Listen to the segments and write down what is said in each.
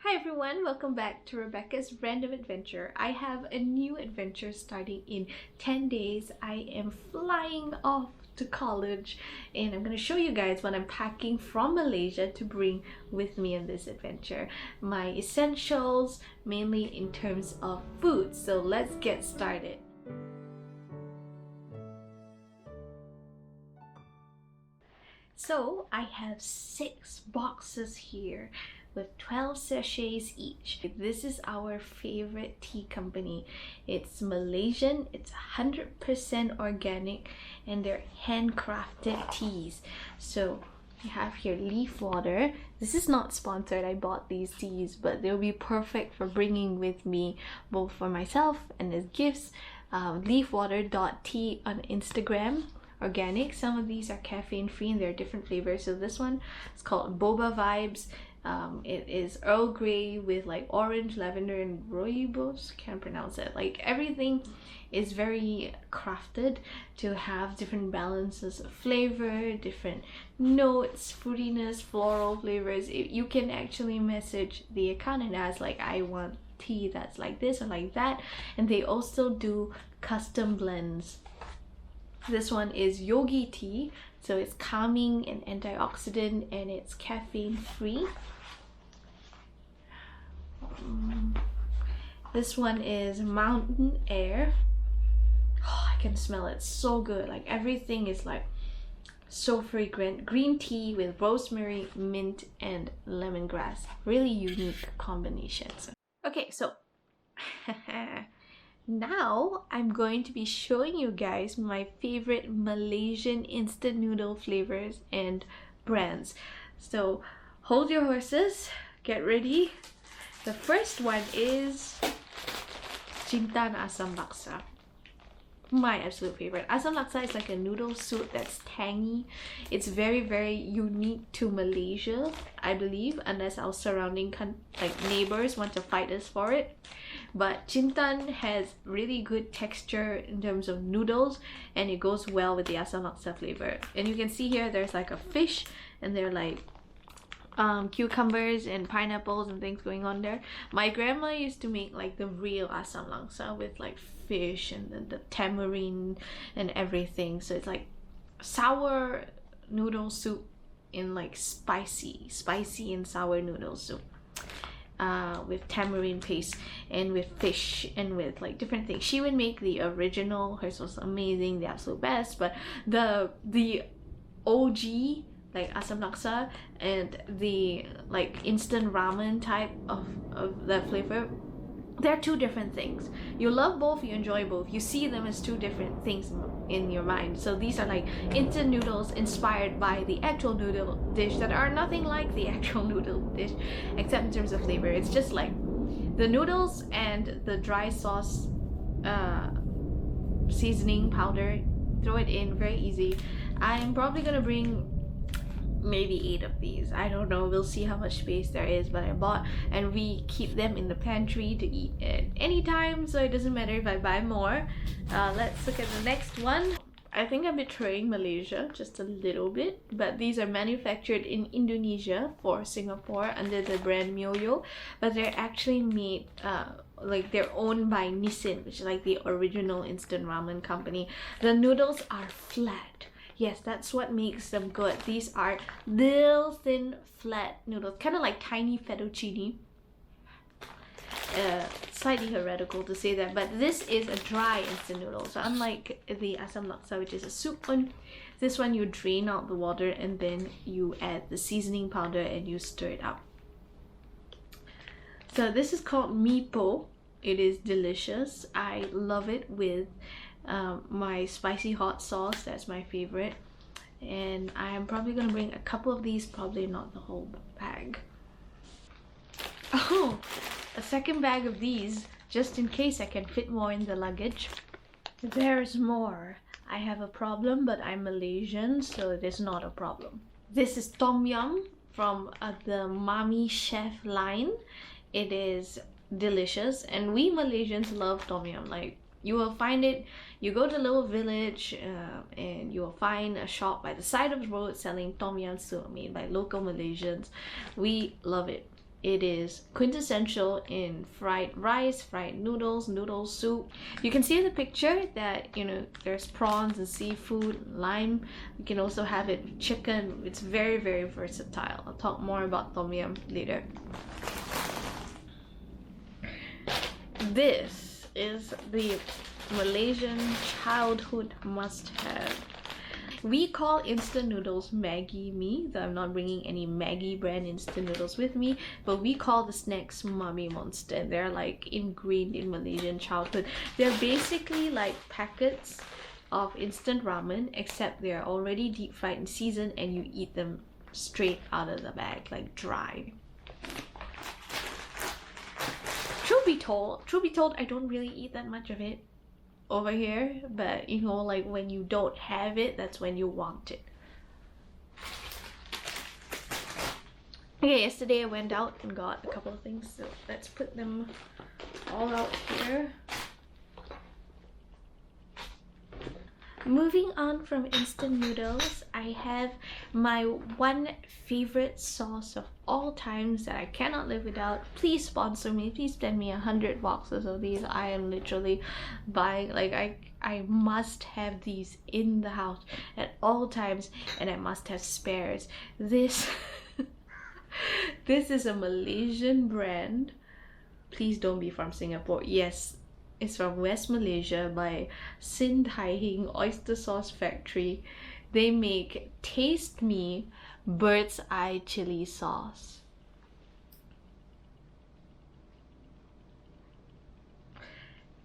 Hi everyone, welcome back to Rebecca's Random Adventure. I have a new adventure starting in 10 days. I am flying off to college and I'm going to show you guys what I'm packing from Malaysia to bring with me in this adventure. My essentials, mainly in terms of food. So let's get started. So I have 6 boxes here with 12 sachets each. This is our favorite tea company. It's Malaysian, it's 100% organic, and they're handcrafted teas. So we have here Leafwater. This is not sponsored, I bought these teas, but they'll be perfect for bringing with me, both for myself and as gifts. Leafwater.tea on Instagram. Organic. Some of these are caffeine free and they're different flavors. So this one is called Boba Vibes. It is Earl Grey with like orange, lavender, and rooibos. Can't pronounce it. Like everything is very crafted to have different balances of flavor, different notes, fruitiness, floral flavors. You can actually message the account and ask like, I want tea that's like this or like that. And they also do custom blends. This one is yogi tea, so it's calming and antioxidant and it's caffeine free. This one is mountain air. Oh, I can smell it, so good. Like everything is like so fragrant. Green tea with rosemary, mint, and lemongrass. Really unique combinations. Okay, so now I'm going to be showing you guys my favorite Malaysian instant noodle flavors and brands. So hold your horses, get ready. The first one is Jintan Asam Laksa. My absolute favorite. Asam Laksa is like a noodle soup that's tangy. It's very unique to Malaysia, I believe, unless our surrounding neighbors want to fight us for it. But Jintan has really good texture in terms of noodles and it goes well with the Asam Laksa flavor. And you can see here there's like a fish and they're like cucumbers and pineapples and things going on there. My grandma used to make like the real Asam Laksa with like fish and the tamarind and everything. So it's like sour noodle soup in like spicy and sour noodle soup. With tamarind paste and with fish and with like different things. She would make the original. Hers was amazing, the absolute best. But the OG like Asam Laksa and the like instant ramen type of the flavor, they're two different things. You love both, you enjoy both. You see them as two different things in your mind. So these are like instant noodles inspired by the actual noodle dish that are nothing like the actual noodle dish, except in terms of flavor. It's just like the noodles and the dry sauce seasoning powder. Throw it in, very easy. I'm probably gonna bring maybe 8 of these. I don't know, we'll see how much space there is, but I bought and we keep them in the pantry to eat at any time, so it doesn't matter if I buy more. Let's look at the next one. I think I'm betraying Malaysia just a little bit, but these are manufactured in Indonesia for Singapore under the brand Myoyo, but they're actually made like they're owned by Nissin, which is like the original instant ramen company. The noodles are flat. Yes, that's what makes them good. These are little thin flat noodles, kind of like tiny fettuccine. Slightly heretical to say that, but this is a dry instant noodle. So unlike the Asam Laksa, which is a soup one, this one you drain out the water and then you add the seasoning powder and you stir it up. So this is called Mipo. It is delicious. I love it with my spicy hot sauce. That's my favorite, and I'm probably gonna bring a couple of these, probably not the whole bag. Oh, a second bag of these just in case I can fit more in the luggage. There's more. I have a problem, but I'm Malaysian, so it is not a problem. This is Tom Yum from the Mami Chef line. It is delicious and we Malaysians love Tom Yum. Like, you will find it, you go to a little village and you will find a shop by the side of the road selling Tom Yum soup made by local Malaysians. We love it. It is quintessential in fried rice, fried noodles, noodle soup. You can see in the picture that, you know, there's prawns and seafood, lime. You can also have it with chicken. It's very, very versatile. I'll talk more about tom yum later. This is the Malaysian childhood must-have. We call instant noodles Maggi mee, though I'm not bringing any Maggi brand instant noodles with me, but we call the snacks Mummy Monster. They're like ingrained in Malaysian childhood. They're basically like packets of instant ramen, except they're already deep fried and seasoned, and you eat them straight out of the bag, like dry. Truth be told, I don't really eat that much of it over here, but you know, like when you don't have it, that's when you want it. Okay, yesterday I went out and got a couple of things, so let's put them all out here. Moving on from instant noodles, I have my one favorite sauce of all times that I cannot live without. Please sponsor me. Please send me 100 boxes of these. I am literally buying, like I must have these in the house at all times, and I must have spares. This this is a Malaysian brand. Please don't be from Singapore. Yes, it's from West Malaysia by Sin Tai Hing Oyster Sauce Factory. They make Taste Me Bird's Eye Chili Sauce.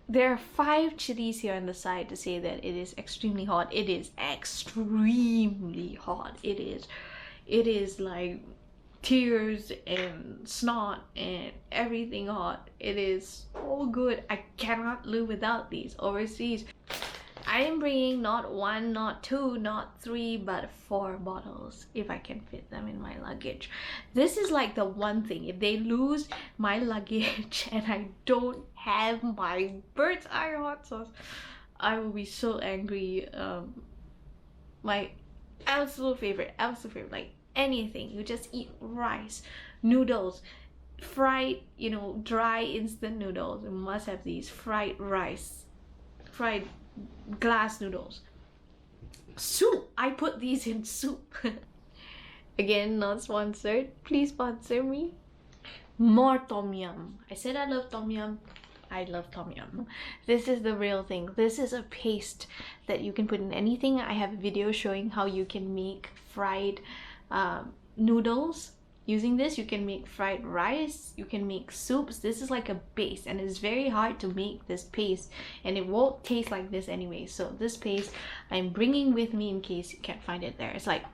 There are 5 chilies here on the side to say that it is extremely hot. It is extremely hot. It is like tears and snot and everything hot. It is so good. I cannot live without these overseas. I am bringing not 1, not 2, not 3, but 4 bottles if I can fit them in my luggage. This is like the one thing. If they lose my luggage and I don't have my bird's eye hot sauce, I will be so angry. My absolute favorite, like anything. You just eat rice, noodles, fried, you know, dry instant noodles. You must have these fried rice, fried glass noodles. Soup, I put these in soup. Again, not sponsored. Please sponsor me. More tom yum. I said I love tom yum. I love tom yum. This is the real thing. This is a paste that you can put in anything. I have a video showing how you can make fried noodles using this. You can make fried rice, you can make soups. This is like a base, and it's very hard to make this paste, and it won't taste like this anyway. So this paste I'm bringing with me in case you can't find it there. It's like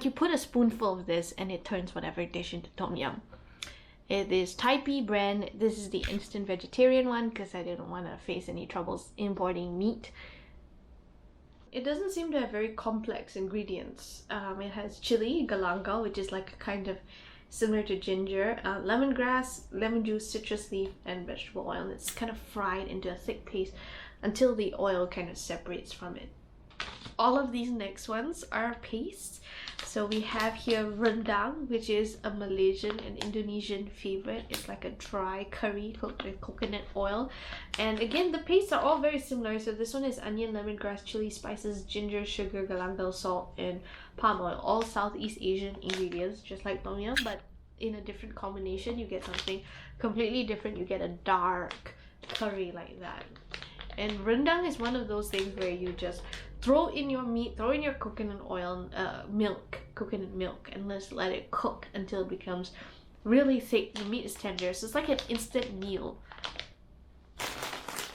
you put a spoonful of this and it turns whatever dish into tom yum. It is Taipei brand. This is the instant vegetarian one because I didn't want to face any troubles importing meat. It doesn't seem to have very complex ingredients. It has chili, galangal, which is like a kind of similar to ginger, lemongrass, lemon juice, citrus leaf, and vegetable oil. And it's kind of fried into a thick paste until the oil kind of separates from it. All of these next ones are pastes. So we have here rendang, which is a Malaysian and Indonesian favorite. It's like a dry curry cooked with coconut oil. And again, the pastes are all very similar. So this one is onion, lemongrass, chili, spices, ginger, sugar, galangal, salt, and palm oil. All Southeast Asian ingredients, just like tom yum, but in a different combination. You get something completely different. You get a dark curry like that. And rendang is one of those things where you just throw in your meat, throw in your coconut oil, coconut milk, and let's let it cook until it becomes really thick. The meat is tender, so it's like an instant meal.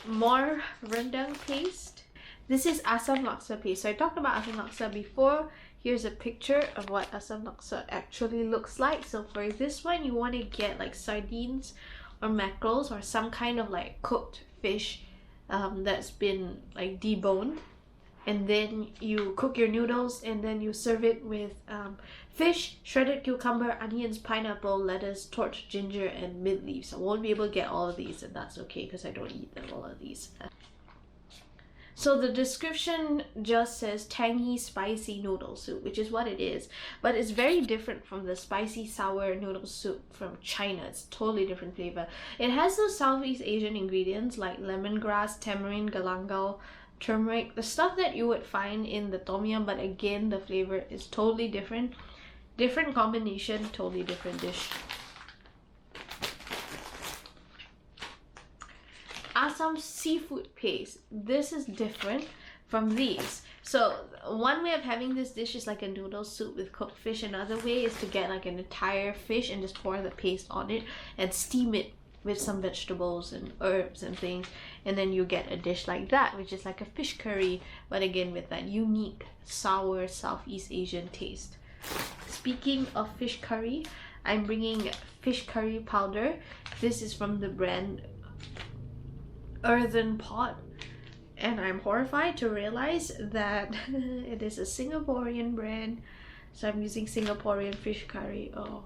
More rendang paste. This is asam laksa paste. So I talked about asam laksa before. Here's a picture of what asam laksa actually looks like. So for this one, you want to get like sardines or mackerels or some kind of like cooked fish that's been like deboned. And then you cook your noodles, and then you serve it with fish, shredded cucumber, onions, pineapple, lettuce, torched ginger, and mint leaves. I won't be able to get all of these, and that's okay because I don't eat them, all of these. So the description just says tangy spicy noodle soup, which is what it is, but it's very different from the spicy sour noodle soup from China. It's totally different flavor. It has those Southeast Asian ingredients like lemongrass, tamarind, galangal, turmeric, the stuff that you would find in the tom yum, but again the flavor is totally different. Different combination, totally different dish. Assam seafood paste. This is different from these. So one way of having this dish is like a noodle soup with cooked fish. Another way is to get like an entire fish and just pour the paste on it and steam it with some vegetables and herbs and things, and then you get a dish like that, which is like a fish curry, but again with that unique sour Southeast Asian taste. Speaking of fish curry, I'm bringing fish curry powder. This is from the brand Earthen Pot, and I'm horrified to realize that it is a Singaporean brand, so I'm using Singaporean fish curry. Oh,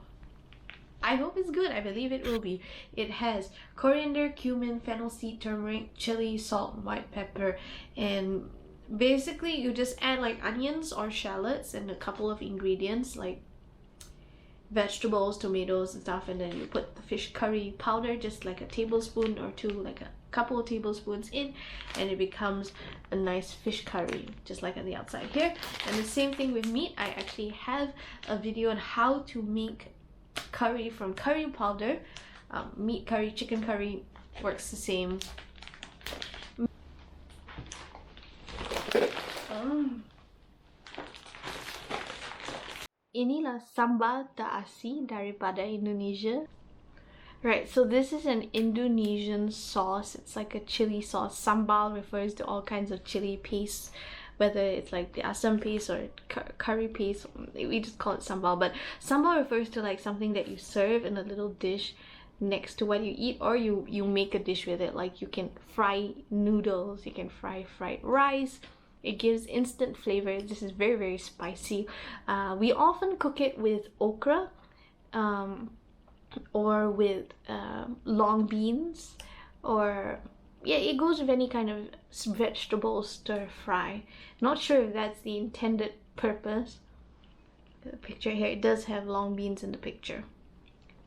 I hope it's good. I believe it will be. It has coriander, cumin, fennel seed, turmeric, chili, salt, and white pepper, and basically you just add like onions or shallots and a couple of ingredients like vegetables, tomatoes and stuff, and then you put the fish curry powder, just like a tablespoon or two, like a couple of tablespoons in, and it becomes a nice fish curry, just like on the outside here. And the same thing with meat. I actually have a video on how to make curry from curry powder. Meat curry, chicken curry works the same. Inilah sambal terasi daripada Indonesia. Right, so this is an Indonesian sauce. It's like a chili sauce. Sambal refers to all kinds of chili paste, whether it's like the asam paste or curry paste. We just call it sambal, but sambal refers to like something that you serve in a little dish next to what you eat, or you make a dish with it. Like you can fry noodles, you can fry fried rice. It gives instant flavor. This is very, very spicy. We often cook it with okra, or with long beans, or yeah, it goes with any kind of vegetable stir fry. Not sure if that's the intended purpose. The picture here, it does have long beans in the picture.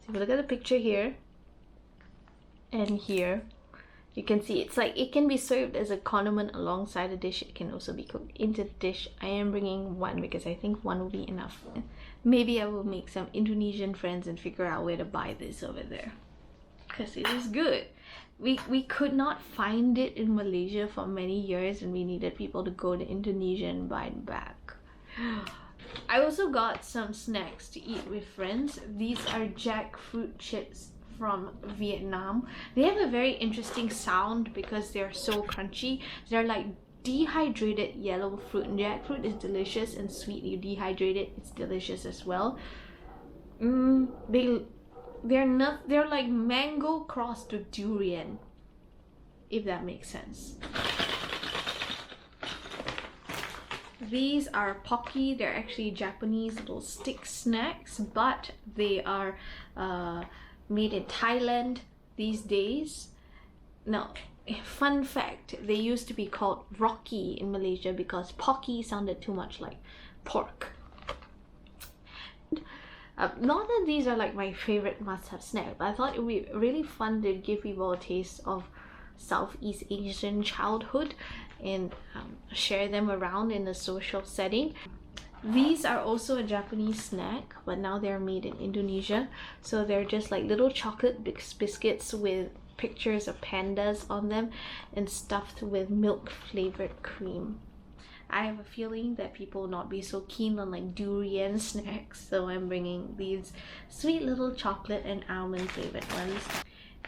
So if you look at the picture here and here, you can see it's like it can be served as a condiment alongside a dish. It can also be cooked into the dish. I am bringing one because I think one will be enough. Maybe I will make some Indonesian friends and figure out where to buy this over there, because it is good. We could not find it in Malaysia for many years, and we needed people to go to Indonesia and buy it back. I also got some snacks to eat with friends. These are jackfruit chips from Vietnam. They have a very interesting sound because they're so crunchy. They're like dehydrated yellow fruit, and jackfruit is delicious and sweet. You dehydrate it, it's delicious as well. They're like mango crossed with durian, if that makes sense. These are Pocky. They're actually Japanese little stick snacks, but they are made in Thailand these days. Now, fun fact, they used to be called Rocky in Malaysia because Pocky sounded too much like pork. Not that these are like my favorite must-have snack, but I thought it would be really fun to give people a taste of Southeast Asian childhood and share them around in a social setting. These are also a Japanese snack, but now they're made in Indonesia. So they're just like little chocolate biscuits with pictures of pandas on them and stuffed with milk flavored cream. I have a feeling that people will not be so keen on like durian snacks, so I'm bringing these sweet little chocolate and almond flavored ones.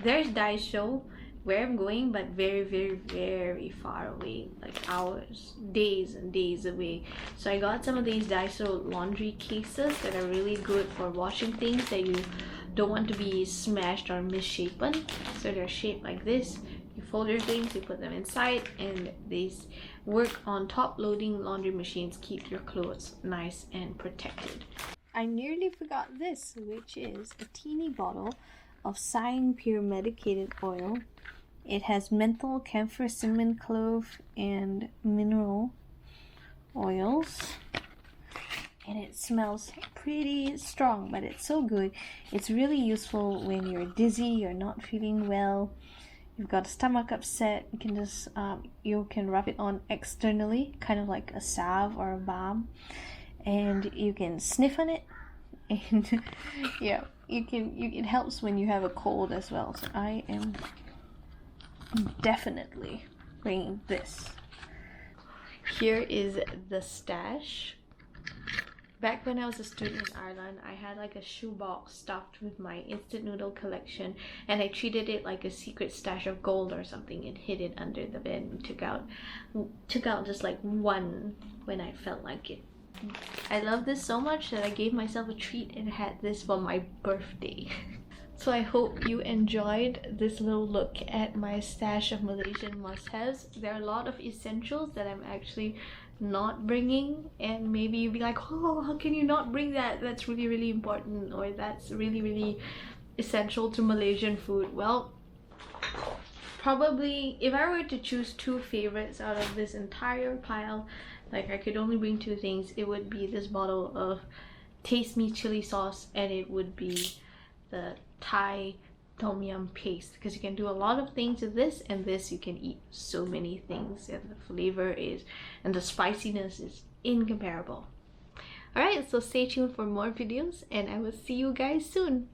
There's Daisho, where I'm going, but very, very, very far away, like hours, days and days away. So I got some of these Daiso laundry cases that are really good for washing things that you don't want to be smashed or misshapen. So they're shaped like this. You fold your things, you put them inside, and these work on top loading laundry machines. Keep your clothes nice and protected. I nearly forgot this, which is a teeny bottle of Cyan Pure medicated oil. It has menthol, camphor, cinnamon, clove, and mineral oils. And it smells pretty strong, but it's so good. It's really useful when you're dizzy, you're not feeling well, you've got a stomach upset. You can just you can rub it on externally, kind of like a salve or a balm, and you can sniff on it. And yeah, it helps when you have a cold as well. So I am definitely bringing this. Here is the stash. Back when I was a student in Ireland, I had like a shoebox stuffed with my instant noodle collection, and I treated it like a secret stash of gold or something, and hid it under the bed and took out just like one when I felt like it. I love this so much that I gave myself a treat and had this for my birthday. So I hope you enjoyed this little look at my stash of Malaysian must-haves. There are a lot of essentials that I'm actually not bringing, and maybe you'll be like, oh, how can you not bring that? That's really, really important, or that's really, really essential to Malaysian food. Well, probably if I were to choose two favorites out of this entire pile, like I could only bring two things, it would be this bottle of Taste Me chili sauce, and it would be the Thai tom yum paste, because you can do a lot of things with this, and this you can eat so many things, and the flavor is, and the spiciness is incomparable. Alright, so stay tuned for more videos, and I will see you guys soon.